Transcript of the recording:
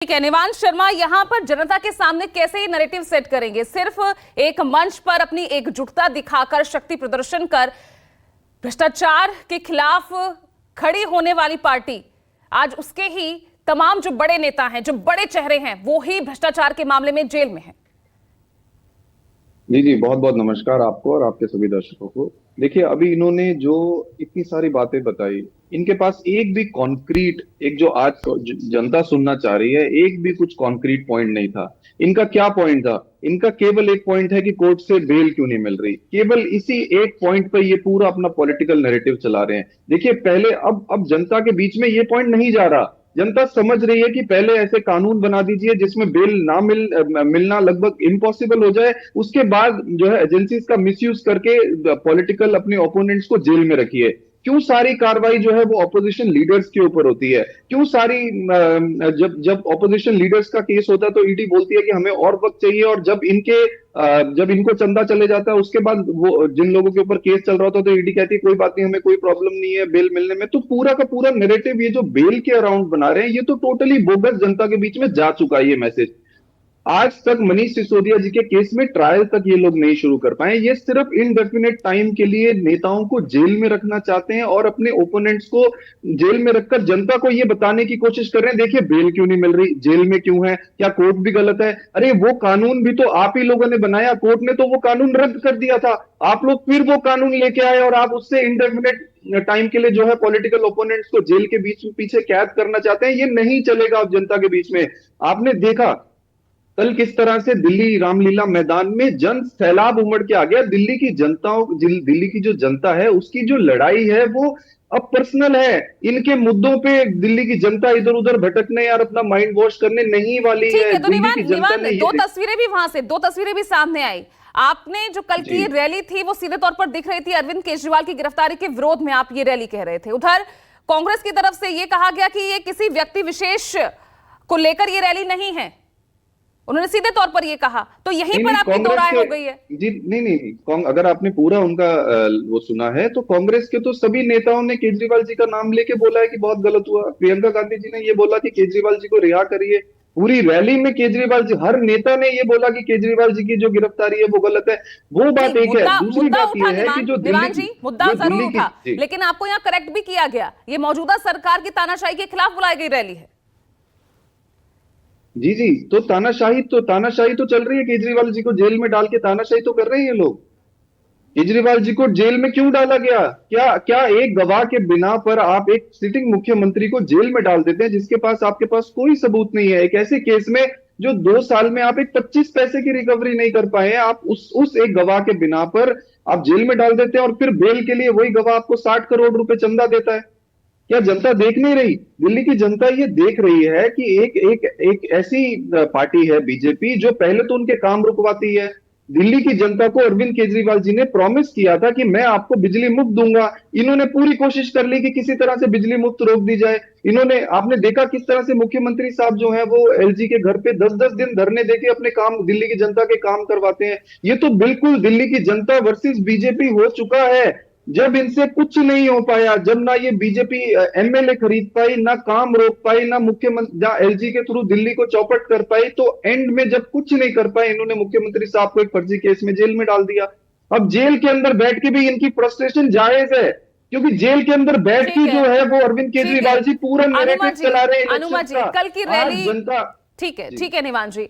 ठीक है, निवांश शर्मा यहाँ पर जनता के सामने कैसे ये नैरेटिव सेट करेंगे? सिर्फ एक मंच पर अपनी एकजुटता दिखाकर, शक्ति प्रदर्शन कर भ्रष्टाचार के खिलाफ खड़ी होने वाली पार्टी आज उसके ही तमाम जो बड़े नेता हैं, जो बड़े चेहरे हैं, वो ही भ्रष्टाचार के मामले में जेल में हैं। जी जी, बहुत बहुत नमस्कार आपको और आपके सभी दर्शकों को। देखिए, अभी इन्होंने जो इतनी सारी बातें बताई, इनके पास एक भी कॉन्क्रीट, एक जो आज जनता सुनना चाह रही है, एक भी कुछ कॉन्क्रीट पॉइंट नहीं था। इनका क्या पॉइंट था? इनका केवल एक पॉइंट है कि कोर्ट से बेल क्यों नहीं मिल रही। केवल इसी एक पॉइंट पर ये पूरा अपना पॉलिटिकल नैरेटिव चला रहे हैं। देखिए, पहले अब जनता के बीच में ये पॉइंट नहीं जा रहा। जनता समझ रही है कि पहले ऐसे कानून बना दीजिए जिसमें बेल ना मिलना लगभग इम्पॉसिबल हो जाए। उसके बाद जो है एजेंसीज का मिसयूज करके पॉलिटिकल अपने ओपोनेंट्स को जेल में रखिए। क्यों सारी कार्रवाई जो है वो ऑपोजिशन लीडर्स के ऊपर होती है? क्यों सारी जब जब ऑपोजिशन लीडर्स का केस होता है तो ईडी बोलती है कि हमें और वक्त चाहिए, और जब इनको चंदा चले जाता है उसके बाद वो जिन लोगों के ऊपर केस चल रहा होता है तो ईडी कहती है कोई बात नहीं, हमें कोई प्रॉब्लम नहीं है बेल मिलने में। तो पूरा का पूरा नैरेटिव ये जो बेल के अराउंड बना रहे हैं, ये तो टोटली बोगस जनता के बीच में जा चुका है ये मैसेज। आज तक मनीष सिसोदिया जी के केस में ट्रायल तक ये लोग नहीं शुरू कर पाए। ये सिर्फ इनडेफिनेट टाइम के लिए नेताओं को जेल में रखना चाहते हैं और अपने ओपोनेंट्स को जेल में रखकर जनता को ये बताने की कोशिश कर रहे हैं, देखिए बेल क्यों नहीं मिल रही, जेल में क्यों है, क्या कोर्ट भी गलत है। अरे वो कानून भी तो आप ही लोगों ने बनाया, कोर्ट ने तो वो कानून रद्द कर दिया था। आप लोग फिर वो कानून लेके आए और आप उससे इनडेफिनेट टाइम के लिए जो है पॉलिटिकल ओपोनेंट्स को जेल के बीच में पीछे कैद करना चाहते हैं। ये नहीं चलेगा अब जनता के बीच में। आपने देखा कल किस तरह से दिल्ली रामलीला मैदान में जन सैलाब उमड़ के आ गया। दिल्ली की जो जनता है उसकी जो लड़ाई है वो अब पर्सनल है। इनके मुद्दों पे दिल्ली की जनता इधर उधर भटकने यार अपना माइंड वॉश करने नहीं वाली है। तो दिल्ली की जनता ने दो तस्वीरें भी वहां से, दो तस्वीरें भी सामने आई। आपने जो कल की रैली थी वो सीधे तौर पर दिख रही थी अरविंद केजरीवाल की गिरफ्तारी के विरोध में आप ये रैली कह रहे थे। उधर कांग्रेस की तरफ से ये कहा गया कि ये किसी व्यक्ति विशेष को लेकर ये रैली नहीं है, उन्होंने सीधे तौर पर ये कहा। तो यहीं पर आपकी दो राय हो गई है। जी नहीं, अगर आपने पूरा उनका वो सुना है तो कांग्रेस के तो सभी नेताओं ने केजरीवाल जी का नाम लेके बोला है कि बहुत गलत हुआ। प्रियंका गांधी जी ने ये बोला कि केजरीवाल जी को रिहा करिए। पूरी रैली में केजरीवाल जी, हर नेता ने ये बोला कि केजरीवाल जी की जो गिरफ्तारी है वो गलत है। वो बात एक है। दूसरी बात ये है कि जो मुद्दा जरूर उठा, लेकिन आपको यहाँ करेक्ट भी किया गया। ये मौजूदा सरकार की तानाशाही के खिलाफ बुलाई गई रैली है। जी जी, तो तानाशाही तो चल रही है। केजरीवाल जी को जेल में डाल के तानाशाही तो कर रहे हैं ये लोग। केजरीवाल जी को जेल में क्यों डाला गया? क्या क्या एक गवाह के बिना पर आप एक सिटिंग मुख्यमंत्री को जेल में डाल देते हैं जिसके पास आपके पास कोई सबूत नहीं है? एक ऐसे केस में जो 2 साल में आप एक 25 पैसे की रिकवरी नहीं कर पाए, आप उस एक गवाह के बिना पर आप जेल में डाल देते हैं और फिर बेल के लिए वही गवाह आपको 60 करोड़ रुपए चंदा देता है। क्या जनता देख नहीं रही? दिल्ली की जनता ये देख रही है कि एक ऐसी पार्टी है बीजेपी जो पहले तो उनके काम रुकवाती है। दिल्ली की जनता को अरविंद केजरीवाल जी ने प्रॉमिस किया था कि मैं आपको बिजली मुफ्त दूंगा। इन्होंने पूरी कोशिश कर ली कि किसी तरह से बिजली मुफ्त रोक दी जाए। आपने देखा किस तरह से मुख्यमंत्री साहब जो है वो एलजी के घर पे 10-10 दिन धरने देके अपने काम, दिल्ली की जनता के काम करवाते हैं। ये तो बिल्कुल दिल्ली की जनता वर्सेस बीजेपी हो चुका है। जब इनसे कुछ नहीं हो पाया, जब ना ये बीजेपी एमएलए खरीद पाई, ना काम रोक पाई, ना मुख्यमंत्री एलजी के थ्रू दिल्ली को चौपट कर पाई, तो एंड में जब कुछ नहीं कर पाए, इन्होंने मुख्यमंत्री साहब को एक फर्जी केस में जेल में डाल दिया। अब जेल के अंदर बैठ के भी इनकी फ्रस्ट्रेशन जायज है, क्योंकि जेल के अंदर बैठ के जो है वो अरविंद केजरीवाल जी पूरा नैरेटिव चला रहे हैं। अनुमा जी, कल की रैली, ठीक है निवान जी।